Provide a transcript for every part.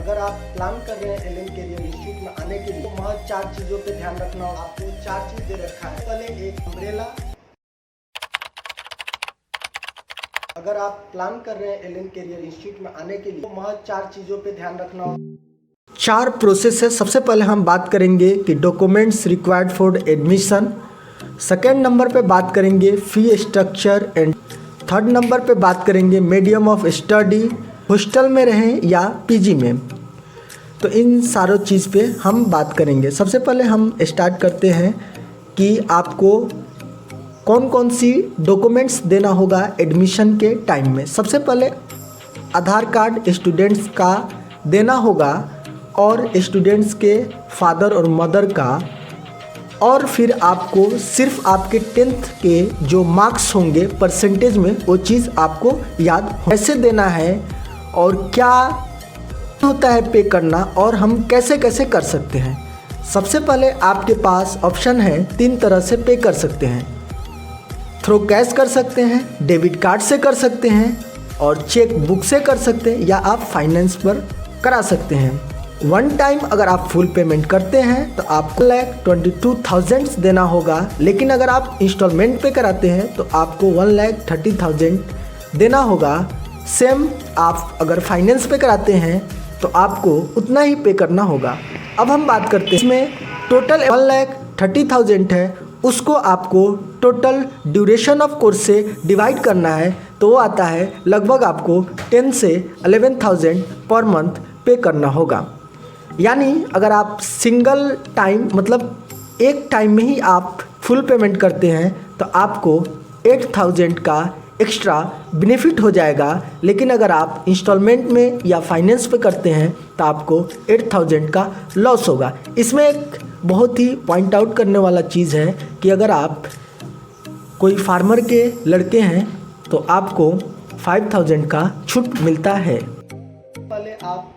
अगर आप प्लान कर रहे हैं एलएन कैरियर इंस्टीट्यूट में आने के लिए तो महज 4 चीज़ों पे ध्यान रखना होगा। आपको 4 चीज़ दे रखा है। पहले एक अम्ब्रेला। अगर आप प्लान कर रहे हैं एलएन कैरियर इंस्टीट्यूट में आने के लिए तो महज 4 चीज़ों पे ध्यान रखना होगा। 4 प्रोसेस है। सबसे पहले हम बात करेंगे कि documents required for admission. Second number पे बात करेंगे fee structure and third number पे बात करेंगे मीडियम ऑफ स्टडी, हॉस्टल में रहें या पीजी में। तो इन सारों चीज़ पे हम बात करेंगे। सबसे पहले हम स्टार्ट करते हैं कि आपको कौन कौन सी डॉक्यूमेंट्स देना होगा एडमिशन के टाइम में। सबसे पहले आधार कार्ड स्टूडेंट्स का देना होगा और स्टूडेंट्स के फादर और मदर का, और फिर आपको सिर्फ आपके 10th के जो मार्क्स होंगे परसेंटेज में वो चीज़ आपको याद कैसे देना है और क्या होता है पे करना और हम कैसे कैसे कर सकते हैं। सबसे पहले आपके पास ऑप्शन है 3 तरह से पे कर सकते हैं। थ्रू कैश कर सकते हैं, डेबिट कार्ड से कर सकते हैं और चेक बुक से कर सकते हैं या आप फाइनेंस पर करा सकते हैं। वन टाइम अगर आप फुल पेमेंट करते हैं तो आपको 1,22,000 देना होगा, लेकिन अगर आप इंस्टॉलमेंट पे कराते हैं तो आपको 1,30,000 देना होगा। सेम आप अगर फाइनेंस पे कराते हैं तो आपको उतना ही पे करना होगा। अब हम बात करते हैं इसमें टोटल 1,30,000 है, उसको आपको टोटल ड्यूरेशन ऑफ कोर्स से डिवाइड करना है तो वो आता है लगभग आपको 10 से 11,000 पर मंथ पे करना होगा। यानी अगर आप सिंगल टाइम मतलब एक टाइम में ही आप फुल पेमेंट करते हैं तो आपको 8,000 का एक्स्ट्रा बेनिफिट हो जाएगा, लेकिन अगर आप इंस्टॉलमेंट में या फाइनेंस पे करते हैं तो आपको 8,000 का लॉस होगा। इसमें एक बहुत ही पॉइंट आउट करने वाला चीज़ है कि अगर आप कोई फार्मर के लड़के हैं तो आपको 5,000 का छूट मिलता है। पहले आप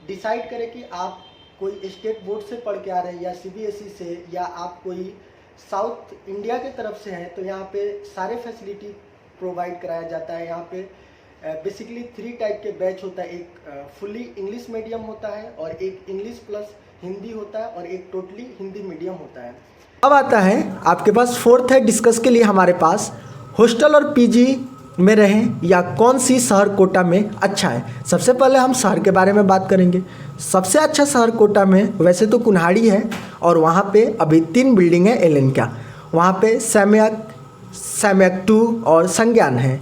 डिसाइड करें कि आप कोई स्टेट बोर्ड से पढ़ के आ रहे हैं या सीबीएसई से, या आप कोई साउथ इंडिया के तरफ से हैं, तो यहाँ पे सारे फैसिलिटी प्रोवाइड कराया जाता है। यहाँ पे बेसिकली 3 टाइप के बैच होता है। एक फुली इंग्लिश मीडियम होता है और एक इंग्लिश प्लस हिंदी होता है और एक टोटली हिंदी मीडियम होता है। अब आता है आपके पास 4th है डिस्कस के लिए हमारे पास हॉस्टल और पीजी में रहें या कौन सी शहर कोटा में अच्छा है। सबसे पहले हम शहर के बारे में बात करेंगे। सबसे अच्छा शहर कोटा में वैसे तो कुन्हाड़ी है और वहाँ पे अभी 3 बिल्डिंग है एलएन का। वहाँ पे सैम्यक 2 और संज्ञान है,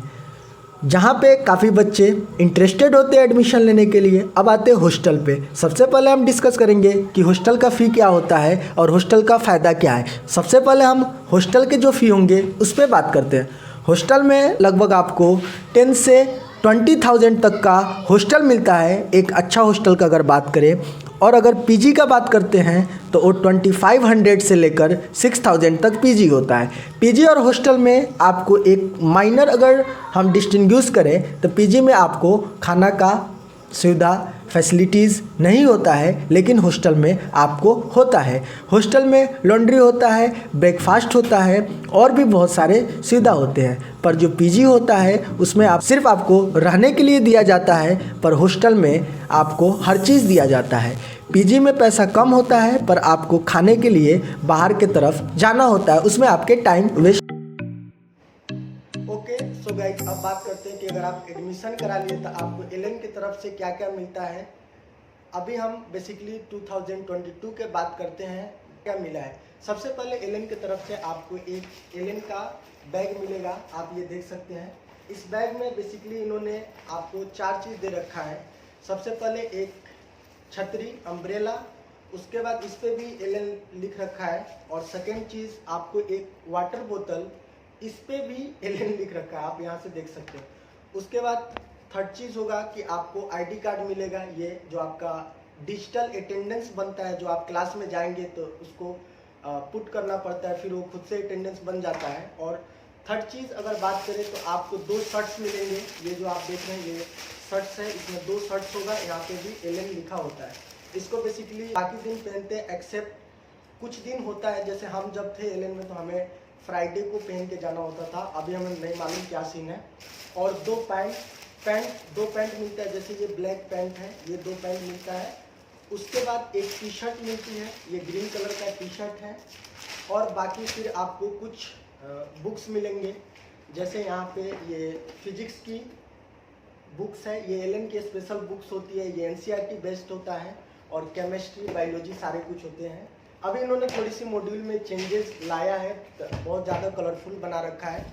जहाँ पे काफ़ी बच्चे इंटरेस्टेड होते हैं एडमिशन लेने के लिए। अब आते हैं हॉस्टल पे। सबसे पहले हम डिस्कस करेंगे कि हॉस्टल का फ़ी क्या होता है और हॉस्टल का फ़ायदा क्या है। सबसे पहले हम हॉस्टल के जो फ़ी होंगे उस पर बात करते हैं। हॉस्टल में लगभग आपको 10 से 20,000 तक का हॉस्टल मिलता है, एक अच्छा हॉस्टल का अगर बात करें। और अगर पीजी का बात करते हैं तो वो 2,500 से लेकर 6,000 तक पीजी होता है। पीजी और हॉस्टल में आपको एक माइनर अगर हम डिस्टिंग्विश करें तो पीजी में आपको खाना का सुविधा फैसिलिटीज़ नहीं होता है, लेकिन हॉस्टल में आपको होता है। हॉस्टल में लॉन्ड्री होता है, ब्रेकफास्ट होता है और भी बहुत सारे सुविधा होते हैं। पर जो पीजी होता है उसमें आप सिर्फ आपको रहने के लिए दिया जाता है, पर हॉस्टल में आपको हर चीज़ दिया जाता है। पीजी में पैसा कम होता है पर आपको खाने के लिए बाहर की तरफ जाना होता है, उसमें आपके time waste. Okay so guys, अब बात करते हैं कि अगर आप एडमिशन करा लिए तो आपको एलएन की तरफ से क्या क्या मिलता है। अभी हम बेसिकली 2022 के बात करते हैं क्या मिला है। सबसे पहले एलएन की तरफ से आपको एक एलएन का बैग मिलेगा, आप ये देख सकते हैं। इस बैग में बेसिकली इन्होंने आपको 4 चीज़ दे रखा है। सबसे पहले एक छतरी अम्ब्रेला, उसके बाद इस पर भी एलएन लिख रखा है, और सेकेंड चीज़ आपको एक वाटर बोतल, इस पे भी एलएन लिख रखा है, आप यहाँ से देख सकते हैं। उसके बाद थर्ड चीज़ होगा कि आपको आईडी कार्ड मिलेगा, ये जो आपका डिजिटल अटेंडेंस बनता है, जो आप क्लास में जाएंगे तो उसको पुट करना पड़ता है, फिर वो खुद से अटेंडेंस बन जाता है। और थर्ड चीज़ अगर बात करें तो आपको 2 शर्ट्स मिलेंगे। ये जो आप देख रहे हैं ये शर्ट्स है, इसमें 2 शर्ट्स होगा, यहाँ पे भी एलएन लिखा होता है। इसको बेसिकली बाकी दिन पहनते हैं एक्सेप्ट कुछ दिन होता है, जैसे हम जब थे एलएन में तो हमें फ्राइडे को पहन के जाना होता था, अभी हमें नहीं मालूम क्या सीन है। और 2 पैंट पैंट, 2 पैंट मिलता है, जैसे ये ब्लैक पैंट है, ये 2 पैंट मिलता है। उसके बाद एक टी शर्ट मिलती है, ये ग्रीन कलर का टी शर्ट है। और बाकी फिर आपको कुछ बुक्स मिलेंगे, जैसे यहाँ पे ये फिजिक्स की बुक्स है, ये एलन की स्पेशल बुक्स होती है, ये एनसीईआरटी बेस्ड होता है, और केमिस्ट्री बायोलॉजी सारे कुछ होते हैं। अभी इन्होंने थोड़ी सी मॉड्यूल में चेंजेस लाया है, बहुत ज़्यादा कलरफुल बना रखा है।